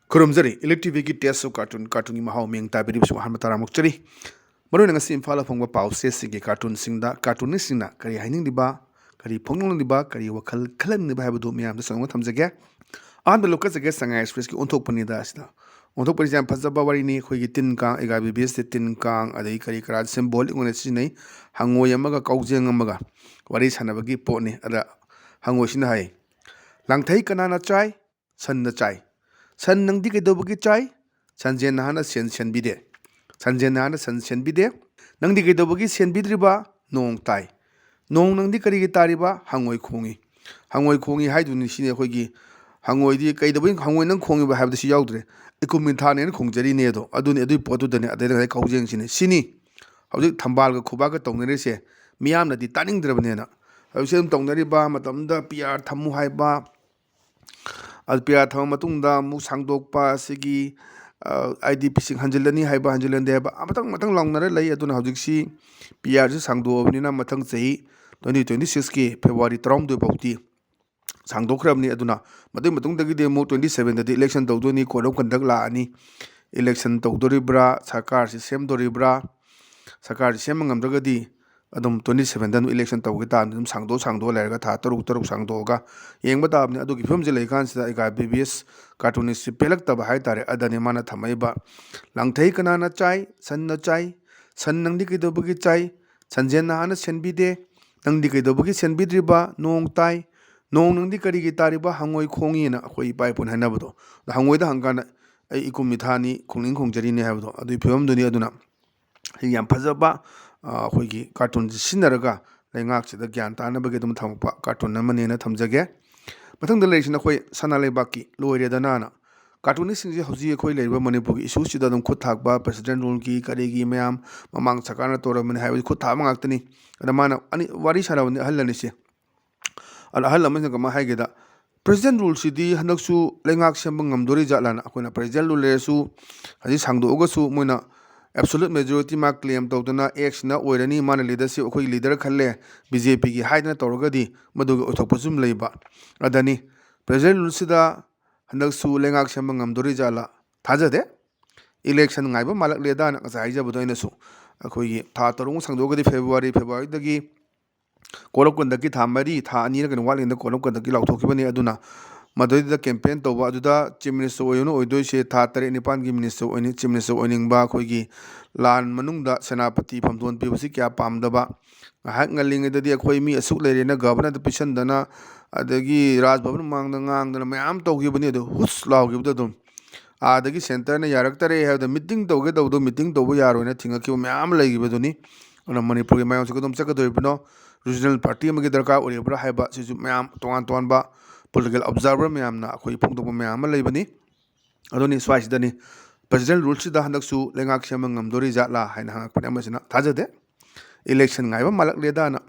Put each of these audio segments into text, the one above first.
Kurumzari, electric test of cartoon mahau ming tabiri su hamata mukchari. Maru nga sim fala phongba pause sigi cartoon singda cartoonist singna kari haining diba kari phongnong diba kari wakal khalang diba habadu miyam da sango thamjage. Ahanda loka jage Shanghai Express ki onthok pani da asida. Onthok pani jam phajaba wari ni khoi gi tin kang ega BBS te tin kang adai kari kara symbol ingone sinai hangoi amaga kaujeng amaga wari sanabagi poni ada hangoi sina hai. Langthai kanana chai san na chai. San nang di kaidobugi chai sanjen nahana sen bide sanjen nahana sen bide nang di kaidobugi sen bidriba nong tai nong nang di kari gi tariba hangoi khongi haiduni sine khoigi hangoi di kaidobugi hangoi nang khongi ba habda si yaudre ikumin thane ne khongjari ne do aduni adui potu dane adai kaujeng sini hauji thambal ga khuba ga tongnere se miyam na di taning drabne na hauji tongnari ba matamda PR thamu haiba Alpia thama matungda mu sangdokpa sigi IDP sing hanjilani haiba hanjilande ba matang longnare lai aduna hojiksi PR ji sangdobnina matang chahi 2026 ki February 3 bauti sangdokrabni aduna matungdagi de mu 27 da election tawdoni kodam kandak la ani election tawdoribra sarkar si semdoribra sarkar semngamdragadi adum 27 dan election tawgi ta dum sangdo lerga tha taruk sangdo ga yengba ta abni adugi film je leikan sida ega BBS cartoonist pelak ta hai tare adani mana thamai ba langthai kana na chai san nang di kidobugi chai sanjen na hana senbi de nang di kidobugi senbi driba nong tai nong nang di kari gi tari ba hangoi khongi na khoi pai pun hana bado hangoi da hangana ai ikumi thani khongning khongjari ne habdo adu film duni aduna yam phajaba khoigi cartoon sinaraga leingak sida gyan tana bage dum thampa cartoon namane na thamjage mathang da leisina khoi sana lebaki loire dana na cartoonist singje hoji khoi leiba manipur gi issue sida dum khut thakba president rule ki karegi mayam mamang sakana tora mane haibi khut thama ngaktani ada mana ani wari sarawni hallani se ala hallama ngama haigeda president rule sidi hanaksu leingak sembang ngamdori jalana akoina president rule lesu haji sangdo ogasu moina absolute majority ma claim tawdana x na oirani mana leadership khoi leader khalle BJP gi haidna tawragadi madugi othokpasum leiba adani president lusida handak su lengak sembang ngamdori jala thajade election ngaiba malak leda na sa haija budoina su khoi tha tarung sangdogadi February dagi kolokondaki tha mari tha ani na kan walinda kolokondaki lauthokibani aduna Madrid campaign to aduda chief minister oyuno oidoi se tha tare nipan gi minister oyni chief minister oyning ba khoigi lan manungda senapati phamdon pibasi kya pamdaba hak ngaling dadi khoi mi asuk leire na governor da pisan dana adagi raj bhavan mangda ngang dana mayam tawgi bani do hus lawgi da dum adagi center na yarak tare have the meeting tawge do meeting to yaro na thinga ki mayam legi baduni ona manipur gi mayam se kodum chaka do ibno regional party magi darka ori bra haiba sisu mayam ton ba political observer mayam na khoi phongdok mayam leibani adoni swaisdani president rule sida handaksu lengak semang ngamdori jatla haina hangak pani amasina thajade election ngaiba malak leda na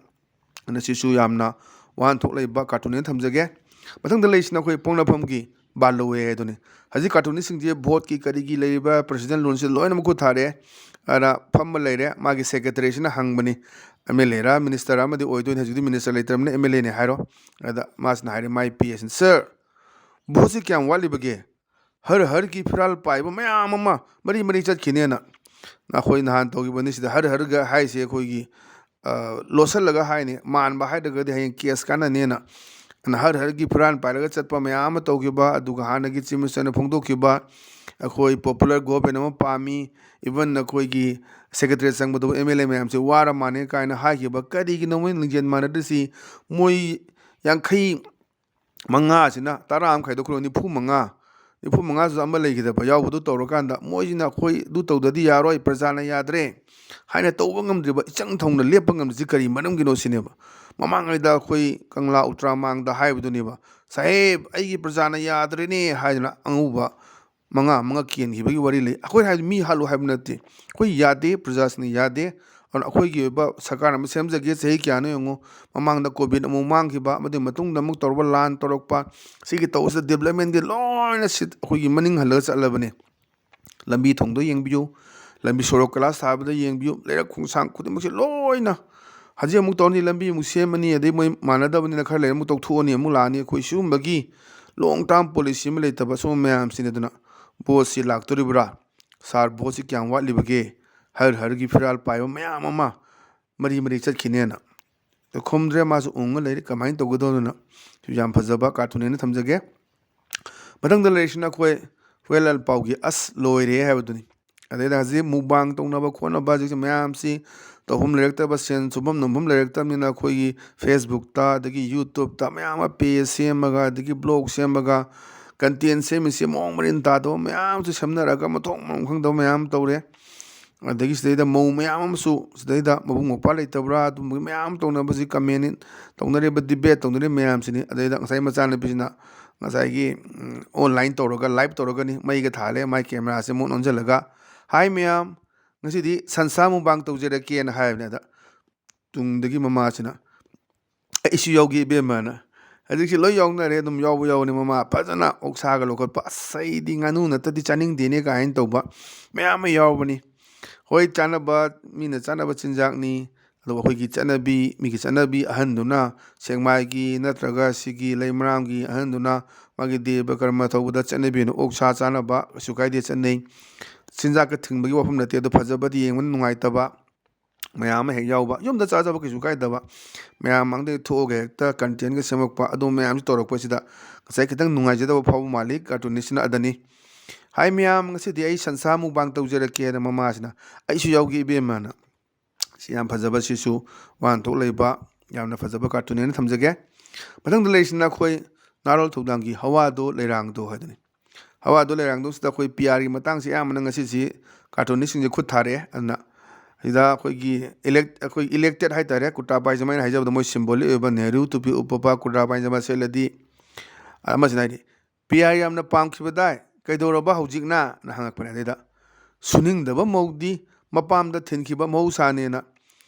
ana sisu yamna wan thok leiba cartoon thamjage mathang da leisina khoi pongna phamgi balowe adoni haji cartoon singje vote ki karigi leiba president rule se loina mku thare ara pham leire magi secretary sina hangbani MLA ra minister amadi oidoi hajudi minister later MLA ne hairo ada mas na haire mai PS sir bosi kyam wali bage har ki firal pai ba mayam ma mari chat khine na khoi nahan to gi bani sida har ga hai se khoi gi losal laga hai ne man ba hai daga de hai case kana ne na har gi firan pai laga chat pa mayam to gi ba adu ga han gi chimis ne phongdo ki ba khoi popular government ma pami even na khoi gi secretary sang badu MLA mayam se wara mane kaina ha ki ba kadi gi no min gen mana disi moi yang khai manga sina taram khai do khro ni phu manga zu amba lei gida ba yaw bu to ro kanda moi jina khoi du to dadi yaroi prajana yadre haina to bangam driba ichang thongna lepangam ji kari manam gi no sine ba mamang da khoi kangla ultramang da hai bu ni ba saheb ai gi prajana yadre ne haina anguba manga kian gi bagi wari le akhoi ha mi halu habnati khoi yade prajasni yade on akhoi gi ba sakar am semjage sei kya no yongo mamang da covid amu mang ki ba madu matung da muk torba lan torokpa sigi tawsa development gi loina sit akhoi gi maning halaga chalabane lambi thongdo yengbiyo lambi sorok class habda yengbiyo lera khungsang khudimuk se loina haji amuk tawni lambi mu semani ade moi manadabani na khar le mu tok thuani mu lani khoi sumbagi long term policy ma le taba so mayam sinaduna ꯚꯣꯠꯁꯤ ꯂꯥꯛꯇꯣꯔꯤꯕ꯭ꯔꯥ ꯁꯥꯔ ꯚꯣꯠꯁꯤ ꯀꯌꯥꯝ ꯋꯥꯠꯂꯤꯕꯒꯦ ꯍꯔꯒꯤ ꯐꯤꯔꯥꯜ ꯄꯥꯏꯕ ꯃꯌꯥꯝ ꯑꯃ ꯃꯔꯤ ꯆꯠꯈꯤꯅꯦꯅ ꯈꯨꯝꯗ꯭ꯔꯦ ꯃꯥꯁꯨ ꯎꯡꯉ ꯂꯩꯔꯤ ꯀꯃꯥꯏꯅ ꯇꯧꯒꯗꯧꯗꯨꯅ ꯌꯥꯝ ꯐꯖꯕ ꯀꯥꯔꯇꯨꯟ ꯊꯝꯖꯒꯦ ꯃꯊꯪꯗ ꯂꯩꯔꯤꯁꯤꯅ ꯑꯩꯈꯣꯏ ꯍꯨꯌꯦꯜ ꯄꯥꯎꯒꯤ ꯑꯁ ꯂꯣꯏꯔꯦ ꯍꯥꯏꯕꯗꯨꯅꯤ ꯑꯗꯩꯗ ꯍꯧꯖꯤꯛ ꯃꯨꯛꯕꯥꯡ ꯇꯧꯅꯕ ꯈꯣꯠꯅꯕ ꯍꯧꯖꯤꯛꯁꯦ ꯃꯌꯥꯝꯁꯤ ꯇꯧꯐꯝ ꯂꯩꯔꯛꯇꯕ ꯁꯦꯟ ꯁꯨꯐꯝ ꯅꯣꯝꯐꯝ ꯂꯩꯔꯛꯇꯕꯅꯤꯅ ꯑꯩꯈꯣꯏꯒꯤ ꯐꯦꯁꯕꯨꯛꯇ ꯑꯗꯒꯤ ꯌꯨꯇꯨꯕꯇ ꯃꯌꯥꯝ ꯑꯃ ꯄꯦꯖ ꯁꯦꯝꯃꯒ ꯑꯗꯒꯤ ꯕ꯭ꯂꯣꯛ ꯁꯦꯝꯃꯒ ꯀꯟꯇꯦꯟ ꯁꯦꯝꯃꯤꯁꯦ ꯃꯑꯣꯡ ꯃꯔꯤꯟ ꯇꯥꯗꯕ ꯃꯌꯥꯝꯁꯨ ꯁꯦꯝꯅꯔꯒ ꯃꯊꯣꯡ ꯃꯔꯝ ꯈꯪꯗꯕ ꯃꯌꯥꯝ ꯇꯧꯔꯦ ꯑꯗꯒꯤ ꯁꯤꯗꯩꯗ ꯃꯧ ꯃꯌꯥꯝ ꯑꯃꯁꯨ ꯁꯤꯗꯩꯗ ꯃꯕꯨꯡ ꯃꯧꯄ꯭ꯋꯥ ꯂꯩꯇꯕ꯭ꯔꯥ ꯑꯗꯨꯝꯕꯒꯤ ꯃꯌꯥꯝ ꯇꯧꯅꯕꯁꯤ ꯀꯃꯦꯟ ꯇꯧꯅꯔꯤꯕ ꯗꯤꯕꯦꯠ ꯇꯧꯅꯔꯤꯕ ꯃꯌꯥꯝꯁꯤꯅꯤ ꯑꯗꯩꯗ ꯉꯁꯥꯏ ꯃꯆꯥꯅꯨꯄꯤꯁꯤꯅ ꯉꯁꯥꯏꯒꯤ ꯑꯣꯟꯂꯥꯏꯟ ꯇꯧꯔꯒ ꯂꯥꯏꯚ ꯇꯧꯔꯒꯅꯤ ꯃꯩꯒ ꯊꯥꯜꯂꯦ ꯃꯥꯏ ꯀꯦꯃꯦꯔꯥꯁꯦ ꯃꯨꯠ ꯑꯣꯟꯁꯤꯜꯂꯒ ꯍꯥꯏ ꯃꯌꯥꯝ ꯉꯁꯤꯗꯤ ꯁꯟꯁꯥ ꯃꯨꯛꯕꯥꯡ ꯇꯧꯖꯔꯛꯀꯦꯅ ꯍꯥꯏꯕꯅꯦ ꯑꯗ ꯇꯨꯡꯗꯒꯤ ꯃꯃꯥꯁꯤꯅ ꯑꯩꯁꯨ ꯌꯥꯎꯒꯦ ꯏꯕꯦꯝꯃꯅ ꯍꯧꯖꯤꯛꯁꯤ ꯂꯣꯏ ꯌꯥꯎꯅꯔꯦ ꯑꯗꯨꯝ ꯌꯥꯎꯕꯅꯤ ꯃꯃꯥ ꯐꯖꯅ ꯑꯣꯛꯁꯥꯒ ꯂꯧꯈꯠꯄ ꯑꯁ ꯑꯩꯗꯤ ꯉꯥꯅꯨ ꯅꯠꯇꯗꯤ ꯆꯥꯅꯤꯡꯗꯦꯅꯦ ꯀꯥꯏꯅ ꯇꯧꯕ ꯃꯌꯥꯝ ꯑꯃ ꯌꯥꯎꯕꯅꯤ ꯍꯣꯏ ꯆꯥꯅꯕ ꯃꯤꯅ ꯆꯥꯅꯕ ꯆꯤꯟꯖꯥꯛꯅꯤ ꯑꯗꯨꯒ ꯑꯩꯈꯣꯏꯒꯤ ꯆꯠꯅꯕꯤ ꯃꯤꯒꯤ ꯆꯠꯅꯕꯤ ꯑꯍꯟꯗꯨꯅ ꯁꯦꯛꯃꯥꯏꯒꯤ ꯅꯠꯇ꯭ꯔꯒ ꯁꯤꯒꯤ ꯂꯩꯃꯔꯥꯝꯒꯤ ꯑꯍꯟꯗꯨꯅ ꯃꯥꯒꯤ ꯗꯦꯕ ꯀꯔꯃ ꯇꯧꯕꯗ ꯆꯠꯅꯕꯤꯅ ꯑꯣꯛ ꯁꯥ ꯆꯥꯅꯕ ꯀꯩꯁꯨ ꯀꯥꯏꯗꯦ ꯆꯠꯅꯩ ꯆꯤꯟꯖꯥꯛꯀ ꯊꯤꯡꯕꯒꯤ ꯋꯥꯐꯝ ꯅꯠꯇꯦ ꯑꯗꯣ ꯐꯖꯕꯗꯤ ꯌꯦꯡꯕ ꯅꯨꯡꯉꯥꯏꯇꯕ ꯃꯌꯥꯝ ꯑꯃ ꯍꯦꯛ ꯌꯥꯎꯕ ꯌꯨꯝꯗ ꯆꯥꯖꯕ ꯀꯩꯁꯨ ꯀꯥꯏꯗꯕ ꯃꯌꯥꯝ ꯃꯥꯡꯗꯒꯤ ꯊꯣꯛꯑꯒ ꯍꯦꯛꯇ ꯀꯟꯇꯦꯟꯒ ꯁꯦꯝꯃꯛꯄ ꯑꯗꯨ ꯃꯌꯥꯝꯁꯤ ꯇꯧꯔꯛꯄꯁꯤꯗ ꯉꯁꯥꯏ ꯈꯤꯇꯪ ꯅꯨꯡꯉꯥꯏꯖꯗꯕ ꯐꯥꯎꯕ ꯃꯥꯜꯂꯤ ꯀꯥꯔꯇꯨꯅꯤꯁꯁꯤꯅ ꯑꯗꯅꯤ ꯍꯥꯏ ꯃꯌꯥꯝ ꯉꯁꯤꯗꯤ ꯑꯩ ꯁꯟꯁꯥ ꯃꯨꯛꯕꯥꯡ ꯇꯧꯖꯔꯛꯀꯦꯅ ꯃꯃꯥꯁꯤꯅ ꯑꯩꯁꯨ ꯌꯥꯎꯒꯦ ꯏꯕꯦꯝꯃꯅ ꯁꯤ ꯌꯥꯝ ꯐꯖꯕ ꯁꯤꯁꯨ ꯋꯥꯍꯟꯊꯣꯛ ꯂꯩꯕ ꯌꯥꯝꯅ ꯐꯖꯕ ꯀꯥꯔꯇꯨꯟꯅꯦꯅ ꯊꯝꯖꯒꯦ ꯃꯊꯪꯗ ꯂꯩꯔꯤꯁꯤꯅ ꯑꯩꯈꯣꯏ ꯅꯥꯔꯣꯜ ꯊꯧꯗꯥꯡꯒꯤ ꯍꯋꯥꯗꯣ ꯂꯩꯔꯥꯡꯗꯣ ꯍꯥꯏꯗꯨꯅꯤ ꯍꯋꯥꯗꯣ ꯂꯩꯔꯥꯡꯗꯣꯁꯤꯗ ꯑꯩꯈꯣꯏ ꯄꯤ ꯑꯥꯔꯒꯤ ꯃꯇꯥꯡꯁꯦ ꯑꯌꯥꯝꯕꯅ ꯉꯁꯤꯁꯤ ꯀꯥꯔꯇꯨꯅꯤꯁꯁꯤꯡꯁꯦ ꯈꯨꯠ ꯊꯥꯔꯛꯑꯦ ꯑꯗꯨꯅ ꯁꯤꯗ ꯑꯩꯈꯣꯏ ꯏꯂꯦꯛꯇꯦꯠ ꯍꯥꯏꯇꯥꯔꯦ ꯀꯨꯔꯇꯥ ꯄꯥꯏꯖꯃ ꯍꯥꯏꯅ ꯍꯥꯏꯖꯕꯗ ꯃꯣꯏ ꯁꯤꯝꯕꯣꯂꯤꯛ ꯑꯣꯏꯕ ꯅꯦꯍꯔꯨ ꯇꯨꯄꯤ ꯎꯞꯄꯕ ꯀꯨꯔꯇꯥ ꯄꯥꯏꯖꯃ ꯁꯦꯠꯂꯗꯤ ꯑꯃꯁꯤꯅ ꯍꯥꯏꯗꯤ ꯄꯤ ꯑꯥꯔ ꯌꯥꯝꯅ ꯄꯥꯝꯈꯤꯕꯗꯥꯏ ꯀꯩꯗꯧꯔꯕ ꯍꯧꯖꯤꯛꯅ ꯍꯪꯉꯛꯄꯅꯦ ꯑꯗꯩꯗ ꯁꯨꯅꯤꯡꯗꯕ ꯃꯧꯗꯤ ꯃꯄꯥꯝꯗ ꯊꯤꯟꯈꯤꯕ ꯃꯍꯧꯁꯥꯅꯦꯅ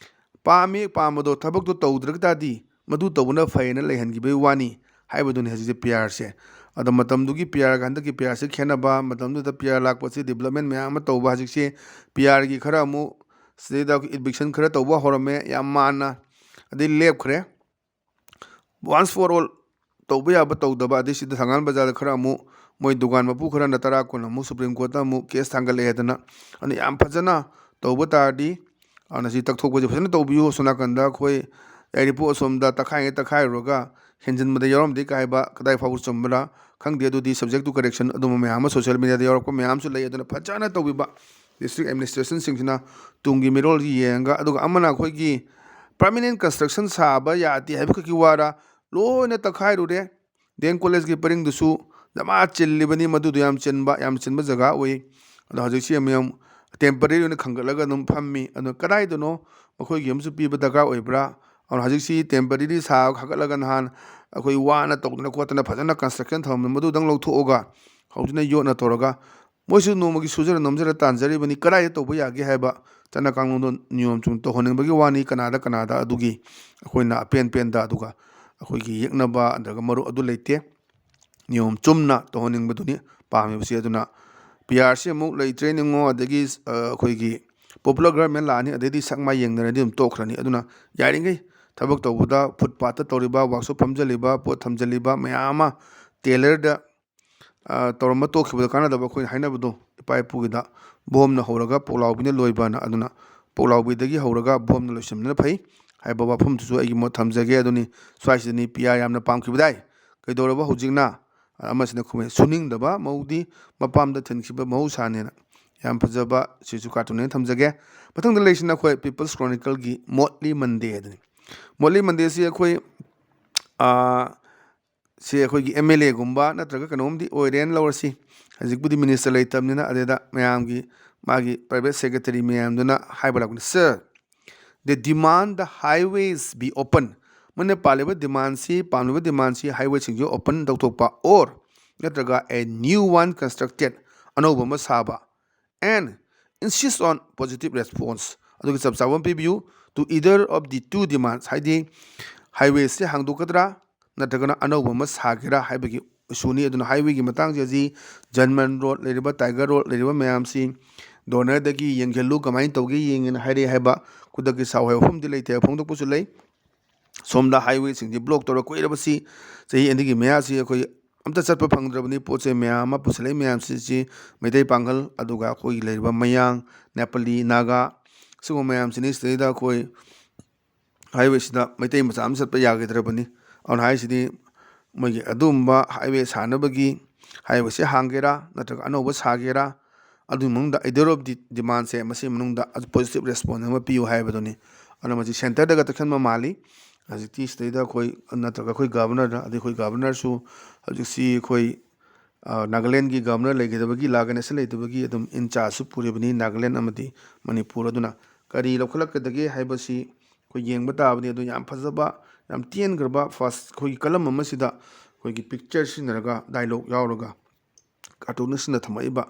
ꯄꯥꯝꯕꯗꯣ ꯊꯕꯛꯇꯣ ꯇꯧꯗ꯭ꯔꯒ ꯇꯥꯔꯗꯤ ꯃꯗꯨ ꯇꯧꯕꯅ ꯐꯩꯌꯦꯅ ꯂꯩꯍꯟꯈꯤꯕꯒꯤ ꯋꯥꯅꯤ ꯍꯥꯏꯕꯗꯨꯅꯤ ꯍꯧꯖꯤꯛꯁꯦ ꯄꯤ ꯑꯥꯔꯁꯦ ꯑꯗꯣ ꯃꯇꯝꯗꯨꯒꯤ ꯄꯤ ꯑꯥꯔꯒ ꯍꯟꯗꯛꯀꯤ ꯄꯤ ꯑꯥꯔꯁꯦ ꯈꯦꯠꯅꯕ ꯃꯇꯝꯗꯨꯗ ꯄꯤ ꯑꯥꯔ ꯂꯥꯛꯄꯁꯤ ꯗꯤꯕꯂꯞꯃꯦꯟ ꯃꯌꯥꯝ ꯑꯃ ꯇꯧꯕ ꯍꯧꯖꯤꯛꯁꯦ ꯄꯤ ꯑꯥꯔꯒꯤ ꯈꯔ ꯑꯃꯨꯛ ꯁꯤꯗꯩꯗ ꯏꯚꯤꯛꯁꯟ ꯈꯔ ꯇꯧꯕ ꯍꯧꯔꯝꯃꯦ ꯌꯥꯝ ꯃꯥꯟꯅ ꯑꯗꯩ ꯂꯦꯞꯈ꯭ꯔꯦ ꯋꯥꯟꯁ ꯐꯣꯔ ꯑꯣꯜ ꯇꯧꯕ ꯌꯥꯕ ꯇꯧꯗꯕ ꯑꯗꯩ ꯁꯤꯗ ꯊꯪꯒꯥꯜ ꯕꯖꯥꯔꯗ ꯈꯔ ꯑꯃꯨꯛ ꯃꯣꯏ ꯗꯨꯀꯥꯟ ꯃꯄꯨ ꯈꯔꯅ 10 ꯀꯨꯟ ꯑꯃꯨꯛ ꯁꯨꯄ꯭ꯔꯤꯝ ꯀꯣꯔꯠꯇ ꯑꯃꯨꯛ ꯀꯦꯁ ꯊꯥꯡꯒꯠꯂꯛꯑꯦ ꯑꯗꯨꯅ ꯌꯥꯝ ꯐꯖꯅ ꯇꯧꯕ ꯇꯥꯔꯗꯤ ꯑꯗꯨꯅ ꯁꯤ ꯇꯛꯊꯣꯛꯄꯁꯦ ꯐꯖꯅ ꯇꯧꯕꯤꯌꯨ ꯑꯁꯣꯝ ꯅꯥꯀꯟꯗ ꯑꯩꯈꯣꯏ ꯌꯥꯏꯔꯤꯄꯣꯛ ꯑꯁꯣꯝꯗ ꯇꯛꯈꯥꯏꯔꯨꯔꯒ ꯍꯦꯟꯖꯤꯟꯕꯗ ꯌꯥꯎꯔꯝꯗꯦ ꯀꯥꯏꯕ ꯀꯗꯥꯏ ꯐꯥꯎꯕ ꯆꯨꯝꯕ꯭ꯔꯥ ꯈꯪꯗꯦ ꯑꯗꯨꯗꯤ ꯁꯕꯖꯦꯛ ꯇꯨ ꯀꯔꯦꯛꯁꯟ ꯑꯗꯨꯝꯕ ꯃꯌꯥꯝ ꯑꯃ ꯁꯣꯁꯤꯌꯦꯜ ꯃꯤꯗꯤꯌꯥꯗ ꯌꯥꯎꯔꯛꯄ ꯃꯌꯥꯝꯁꯨ ꯂꯩ ꯑꯗꯨꯅ ꯐꯖꯅ ꯇꯧꯕꯤꯕ ꯗꯤꯁꯇ꯭ꯔꯤꯛ ꯑꯦꯗꯃꯤꯅꯤꯁꯇ꯭ꯔꯦꯁꯟꯁꯤꯡꯁꯤꯅ ꯇꯨꯡꯒꯤ ꯃꯤꯔꯣꯜꯁꯤ ꯌꯦꯡꯉꯒ ꯑꯗꯨꯒ ꯑꯃꯅ ꯑꯩꯈꯣꯏꯒꯤ ꯄꯔꯃꯤꯅꯦꯟ ꯀꯟꯁꯇ꯭ꯔꯛꯁꯟ ꯁꯥꯕ ꯌꯥꯗꯦ ꯍꯥꯏꯕꯈꯛꯀꯤ ꯋꯥꯔ ꯂꯣꯏꯅ ꯇꯛꯈꯥꯏꯔꯨꯔꯦ ꯗꯤ ꯑꯦꯝ ꯀꯣꯂꯦꯖꯀꯤ ꯄꯔꯤꯡꯗꯨꯁꯨ ꯗꯃꯥ ꯆꯤꯜꯂꯤꯕꯅꯤ ꯃꯗꯨꯗꯣ ꯌꯥꯝ ꯆꯤꯟꯕ ꯖꯒꯥ ꯑꯣꯏ ꯑꯗꯣ ꯍꯧꯖꯤꯛꯁꯤ ꯑꯃꯨꯛ ꯇꯦꯝꯄꯔꯔꯤ ꯑꯣꯏꯅ ꯈꯟꯒꯠꯂꯒ ꯑꯗꯨꯝ ꯐꯝꯃꯤ ꯑꯗꯣ ꯀꯗꯥꯏꯗꯅꯣ ꯃꯈꯣꯏꯒꯤ ꯑꯃꯁꯨ ꯄꯤꯕ ꯗꯔꯀꯥꯔ ꯑꯣꯏꯕ꯭ꯔꯥ ꯑꯗꯨꯅ ꯍꯧꯖꯤꯛꯁꯤ ꯇꯦꯝꯄꯔꯔꯤ ꯁꯥꯕ ꯈꯥꯒꯠꯂꯒ ꯅꯍꯥꯟ ꯑꯩꯈꯣꯏ ꯋꯥꯅ ꯇꯧꯗꯅ ꯈꯣꯠꯇꯅ ꯐꯖꯅ ꯀꯟꯁꯇ꯭ꯔꯛꯁꯟ ꯊꯝꯃꯝꯕ ꯃꯗꯨꯗꯪ ꯂꯧꯊꯣꯛꯑꯒ ꯍꯧꯖꯤꯛꯅ ꯌꯣꯠꯅ ꯇꯧꯔꯒ ꯃꯣꯏꯁꯨ ꯅꯣꯡꯃꯒꯤ ꯁꯨꯖꯔ ꯅꯣꯝꯖꯔ ꯇꯥꯟꯖꯔꯤꯕꯅꯤ ꯀꯗꯥꯏꯗ ꯇꯧꯕ ꯌꯥꯒꯦ ꯍꯥꯏꯕ ꯆꯠꯅ ꯀꯥꯡꯂꯣꯟꯗꯣ ꯅꯤꯌꯣꯝ ꯆꯨꯝ ꯇꯧꯍꯟꯅꯤꯡꯕꯒꯤ ꯋꯥꯅꯤ ꯀꯅꯥꯗ ꯑꯗꯨꯒꯤ ꯑꯩꯈꯣꯏꯅ ꯑꯄꯦꯟꯄꯦꯟꯗ ꯑꯗꯨꯒ ꯑꯩꯈꯣꯏꯒꯤ ꯌꯦꯛꯅꯕ ꯅꯠꯇ꯭ꯔꯒ ꯃꯔꯨꯞ ꯑꯗꯨ ꯂꯩꯇꯦ ꯅꯤꯌꯣꯝ ꯆꯨꯝꯅ ꯇꯧꯍꯟꯅꯤꯡꯕꯗꯨꯅꯤ ꯄꯥꯝꯃꯤꯕꯁꯤ ꯑꯗꯨꯅ ꯄꯤ ꯑꯥꯔꯁꯤ ꯑꯃꯨꯛ ꯂꯩꯇ꯭ꯔꯦ ꯅꯤꯡꯉꯣ ꯑꯗꯒꯤ ꯑꯩꯈꯣꯏꯒꯤ ꯄꯣꯄꯨꯂꯔ ꯒꯔꯃꯦꯟ ꯂꯥꯛꯑꯅꯤ ꯑꯗꯩꯗꯤ ꯁꯛꯃꯥꯏ ꯌꯦꯡꯅꯔꯗꯤ ꯑꯗꯨꯝ ꯇꯣꯛꯈ꯭ꯔꯅꯤ ꯑꯗꯨꯅ ꯌꯥꯔꯤꯉꯩ ꯊꯕꯛ ꯇꯧꯕꯗ ꯐꯨꯠꯄꯥꯠꯇ ꯇꯧꯔꯤꯕ ꯋꯥꯛꯁꯣꯞ ꯐꯝꯖꯜꯂꯤꯕ ꯄꯣꯠ ꯊꯝꯖꯜꯂꯤꯕ ꯃꯌꯥꯝ ꯑꯃ ꯇꯦꯂꯔꯗ ꯇꯧꯔꯝꯕ ꯇꯣꯛꯈꯤꯕꯗ ꯀꯥꯟꯅꯗꯕ ꯑꯩꯈꯣꯏꯅ ꯍꯥꯏꯅꯕꯗꯣ ꯏꯄꯥ ꯏꯄꯨꯒꯤꯗ ꯕꯣꯝꯅ ꯍꯧꯔꯒ ꯄꯣꯛꯂꯥꯎꯕꯤꯅ ꯂꯣꯏꯕꯅ ꯑꯗꯨꯅ ꯄꯣꯛꯂꯥꯎꯕꯤꯗꯒꯤ ꯍꯧꯔꯒ ꯕꯣꯝꯅ ꯂꯣꯏꯁꯤꯟꯕꯅ ꯐꯩ ꯍꯥꯏꯕ ꯋꯥꯐꯝꯗꯨꯁꯨ ꯑꯩꯒꯤ ꯃꯣꯠ ꯊꯝꯖꯒꯦ ꯑꯗꯨꯅꯤ ꯁ꯭ꯋꯥꯏꯁꯤꯗꯅꯤ ꯄꯤ ꯑꯥꯔ ꯌꯥꯝꯅ ꯄꯥꯝꯈꯤꯕꯗꯥꯏ ꯀꯩꯗꯧꯔꯕ ꯍꯧꯖꯤꯛꯅ ꯑꯃꯁꯤꯅ ꯈꯨꯝꯃꯦ ꯁꯨꯅꯤꯡꯗꯕ ꯃꯧꯗꯤ ꯃꯄꯥꯝꯗ ꯊꯤꯟꯈꯤꯕ ꯃꯍꯧꯁꯥꯅꯦꯅ ꯌꯥꯝ ꯐꯖꯕ ꯁꯤꯁꯨ ꯀꯥꯔꯇꯨꯟꯅꯦꯅ ꯊꯝꯖꯒꯦ ꯃꯊꯪꯗ ꯂꯩꯔꯤꯁꯤꯅ ꯑꯩꯈꯣꯏ ꯄꯤꯄꯜꯁ ꯀ꯭ꯔꯣꯅꯤꯀꯜꯒꯤ ꯃꯣꯠꯂꯤ ꯃꯟꯗꯦ ꯑꯗꯨꯅꯤ ꯃꯣꯠꯂꯤ ꯃꯟꯗꯦꯁꯤ ꯑꯩꯈꯣꯏ ꯁꯤ ꯑꯩꯈꯣꯏꯒꯤ ꯑꯦꯝ ꯑꯦꯜ ꯑꯦꯒꯨꯝꯕ ꯅꯠꯇ꯭ꯔꯒ ꯀꯩꯅꯣꯝꯗꯤ ꯑꯣꯏꯔꯦꯅ ꯂꯧꯔꯁꯤ ꯍꯧꯖꯤꯛꯄꯨꯗꯤ ꯃꯤꯅꯤꯁꯇꯔ ꯂꯩꯇꯕꯅꯤꯅ ꯑꯗꯨꯗ ꯃꯌꯥꯝꯒꯤ ꯃꯥꯒꯤ ꯄ꯭ꯔꯥꯏꯚꯦꯠ ꯁꯦꯀ꯭ꯔꯦꯇꯔꯤ ꯃꯌꯥꯝꯗꯨꯅ ꯍꯥꯏꯕ ꯂꯥꯛꯄꯅꯤ ꯁꯔ ꯗ ꯗꯤꯃꯥꯟ ꯗ ꯍꯥꯏꯋꯦꯁ ꯕꯤ ꯑꯣꯄꯟ ꯃꯣꯏꯅ ꯄꯥꯝꯂꯤꯕ ꯗꯤꯃꯥꯟꯁꯤ ꯍꯥꯏꯋꯦꯁꯤꯡꯁꯤ ꯑꯣꯄꯟ ꯇꯧꯊꯣꯛꯄ ꯑꯣꯔ ꯅꯠꯇ꯭ꯔꯒ ꯑꯦ ꯅ꯭ꯌꯨ ꯋꯥꯟ ꯀꯟꯁꯇ꯭ꯔꯛꯇꯦꯠ ꯑꯅꯧꯕ ꯑꯃ ꯁꯥꯕ and insist on positive response ꯑꯗꯨꯒ ꯆꯞ ꯆꯥꯕ ꯑꯃ ꯄꯤꯕꯤꯌꯨ to either of the two demands ꯍꯥꯏꯗꯤ 하이웨이ꯁꯦ ꯍꯥꯡꯗꯣꯛꯀꯗ꯭ꯔꯥ ꯅꯠꯇ꯭ꯔꯒꯅ ꯑꯅꯧꯕ ꯑꯃ ꯁꯥꯒꯦꯔꯥ ꯍꯥꯏꯕꯒꯤ ꯏꯁꯨꯅꯤ ꯑꯗꯨꯅ 하이웨이ꯒꯤ ꯃꯇꯥꯡꯁꯤ ꯍꯧꯖꯤꯛ ꯖꯟꯃꯟ ꯔꯣꯗ ꯂꯩꯔꯤꯕ ꯇꯥꯏꯒꯔ ꯔꯣꯗ ꯂꯩꯔꯤꯕ ꯃꯌꯥꯝꯁꯤ ꯗꯣꯅꯔꯗꯒꯤ ꯌꯦꯡꯁꯤꯜꯂꯨ ꯀꯃꯥꯏꯅ ꯇꯧꯒꯦ ꯌꯦꯡꯉꯦꯅ ꯍꯥꯏꯔꯛꯑꯦ ꯍꯥꯏꯕ ꯈꯨꯗꯛꯀꯤ ꯁꯥꯎ ꯍꯥꯏꯕ ꯋꯥꯐꯝꯗꯤ ꯂꯩꯇꯦ ꯐꯣꯡꯗꯣꯛꯄꯁꯨ ꯂꯩ ꯁꯣꯝꯗ 하이웨이ꯁꯤꯡꯁꯤ ꯕ꯭ꯂꯣꯛ ꯇꯧꯔ ꯀꯨꯏꯔꯕꯁꯤ ꯆꯍꯤ ꯑꯅꯤꯒꯤ ꯃꯌꯥꯁꯤ ꯑꯩꯈꯣꯏ ꯑꯝꯇ ꯆꯠꯄ ꯐꯪꯗ꯭ꯔꯕꯅꯤ ꯄꯣꯠ ꯆꯩ ꯃꯌꯥꯝ ꯑꯃ ꯄꯨꯁꯤꯜꯂꯛꯏ ꯃꯌꯥꯝꯁꯤ ꯃꯩꯇꯩ ꯄꯥꯡꯒꯜ ꯑꯗꯨꯒ ꯑꯩꯈꯣꯏꯒꯤ ꯂꯩꯔꯤꯕ ꯃꯌꯥꯡ ꯅꯦꯄꯥꯂꯤ ꯅꯥꯒꯥ ꯁꯤꯒꯨꯝꯕ ꯃꯌꯥꯝꯁꯤꯅꯤ ꯁꯤꯗꯩꯗ ꯑꯩꯈꯣꯏ ꯍꯥꯏꯋꯦꯁꯤꯗ ꯃꯩꯇꯩ ꯃꯆꯥ ꯑꯃ ꯆꯠꯄ ꯌꯥꯈꯤꯗ꯭ꯔꯕꯅꯤ ꯑꯗꯨꯅ ꯍꯥꯏꯁꯤꯗꯤ ꯃꯣꯏꯒꯤ ꯑꯗꯨꯒꯨꯝꯕ ꯍꯥꯏꯋꯦ ꯁꯥꯅꯕꯒꯤ ꯍꯥꯏꯋꯦꯁꯦ ꯍꯥꯡꯒꯦꯔꯥ ꯅꯠꯇ꯭ꯔꯒ ꯑꯅꯧꯕ ꯁꯥꯒꯦꯔꯥ ꯑꯗꯨꯒꯤ ꯃꯅꯨꯡꯗ ꯑꯥꯏꯗꯤꯌꯥ ꯑꯣꯐ ꯗꯤꯃꯥꯟꯁꯦ ꯃꯁꯤ ꯃꯅꯨꯡꯗ ꯄꯣꯖꯤꯇꯤꯕ ꯔꯦꯁꯄꯣꯟꯁ ꯑꯃ ꯄꯤꯌꯨ ꯍꯥꯏꯕꯗꯨꯅꯤ ꯑꯗꯨꯅ ꯃꯁꯤ ꯁꯦꯟꯇꯔꯗꯒ ꯇꯛꯁꯟꯕ ꯃꯥꯜꯂꯤ ꯍꯧꯖꯤꯛꯇꯤ ꯁꯤꯗꯩꯗ ꯑꯩꯈꯣꯏ ꯅꯠꯇ꯭ꯔꯒ ꯑꯩꯈꯣꯏ ꯒꯚꯔꯅꯔꯗ ꯑꯗꯩ ꯑꯩꯈꯣꯏ ꯒꯚꯔꯅꯔꯁꯨ ꯍꯧꯖꯤꯛꯁꯤ ꯑꯩꯈꯣꯏ ꯅꯥꯒꯥꯂꯦꯟꯒꯤ ꯒꯚꯔꯅꯔ ꯂꯩꯈꯤꯗꯕꯒꯤ ꯂꯥꯒꯅꯦꯁꯟ ꯂꯩꯇꯕꯒꯤ ꯑꯗꯨꯝ ꯏꯟꯆꯥꯔꯖꯁꯨ ꯄꯨꯔꯤꯕꯅꯤ ꯅꯥꯒꯥꯂꯦꯟ ꯑꯃꯗꯤ ꯃꯅꯤꯄꯨꯔ ꯑꯗꯨꯅ ꯀꯔꯤ ꯂꯧꯈꯠꯂꯛꯀꯗꯒꯦ ꯍꯥꯏꯕꯁꯤ ꯑꯩꯈꯣꯏ ꯌꯦꯡꯕ ꯇꯥꯕꯅꯤ ꯑꯗꯨ ꯌꯥꯝ ꯐꯖꯕ ꯌꯥꯝ ꯇꯦꯟꯈ꯭ꯔꯕ ꯐꯥꯁ ꯑꯩꯈꯣꯏꯒꯤ ꯀꯂꯝ ꯑꯃꯁꯤꯗ ꯑꯩꯈꯣꯏꯒꯤ ꯄꯤꯛꯆꯔ ꯁꯤꯖꯤꯟꯅꯔꯒ ꯗꯥꯏꯂꯣꯛ ꯌꯥꯎꯔꯒ ꯀꯥꯔꯇꯨꯅꯤꯁꯁꯤꯡꯅ ꯊꯝꯃꯛꯏꯕ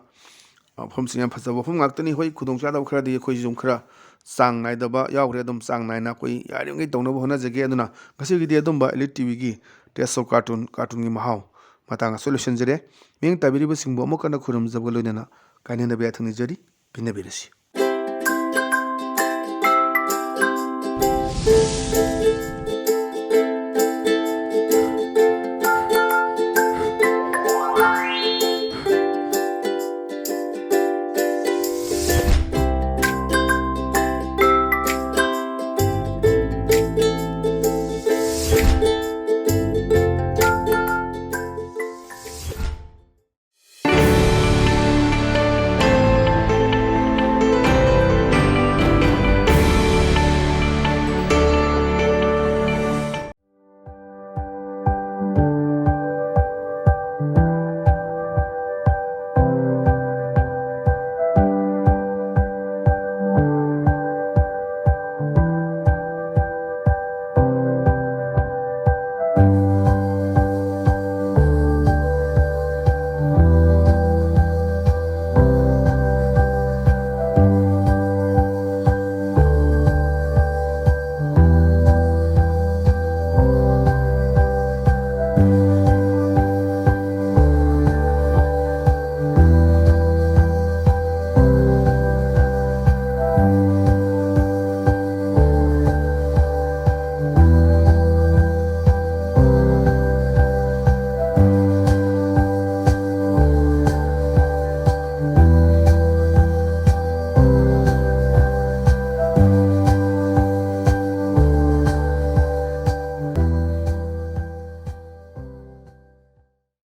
ꯃꯐꯝꯁꯤꯡ ꯌꯥꯝ ꯐꯖꯕ ꯃꯐꯝ ꯉꯥꯛꯇꯅꯤ ꯍꯣꯏ ꯈꯨꯗꯣꯡꯆꯥꯗꯕ ꯈꯔꯗꯤ ꯑꯩꯈꯣꯏꯁꯨ ꯑꯗꯨꯝ ꯈꯔ ꯆꯥꯡ ꯅꯥꯏꯗꯕ ꯌꯥꯎꯈ꯭ꯔꯦ ꯑꯗꯨꯝ ꯆꯥꯡ ꯅꯥꯏꯅ ꯑꯩꯈꯣই ꯌꯥꯔꯤꯕꯃꯈꯩ ꯇꯧꯅꯕ ꯍꯣꯠꯅꯖꯒꯦ ꯑꯗꯨꯅ ꯉꯁꯤꯒꯤꯗꯤ ꯑꯗꯨꯝꯕ ꯏꯂꯤꯠ ꯇꯤꯚꯤꯒꯤ ꯇꯦꯁ ꯑꯣꯐ ꯀꯥꯔꯇꯨꯟꯒꯤ ꯃꯍꯥꯎ ꯃꯇꯥꯡ ꯑꯁꯤ ꯂꯣꯏꯁꯤꯟꯖꯔꯦ ꯃꯤꯠꯌꯦꯡ ꯇꯥꯕꯤꯔꯤꯕꯁꯤꯡꯕꯨ ꯑꯃꯨꯛ ꯍꯟꯅ ꯈꯨꯔꯨꯝꯖꯕꯒ ꯂꯣꯏꯅꯅ ꯀꯥꯏꯅꯅꯕ ꯌꯥꯊꯪ ꯅꯤꯖꯔꯤ ꯄꯤꯅꯕꯤꯔꯁꯤ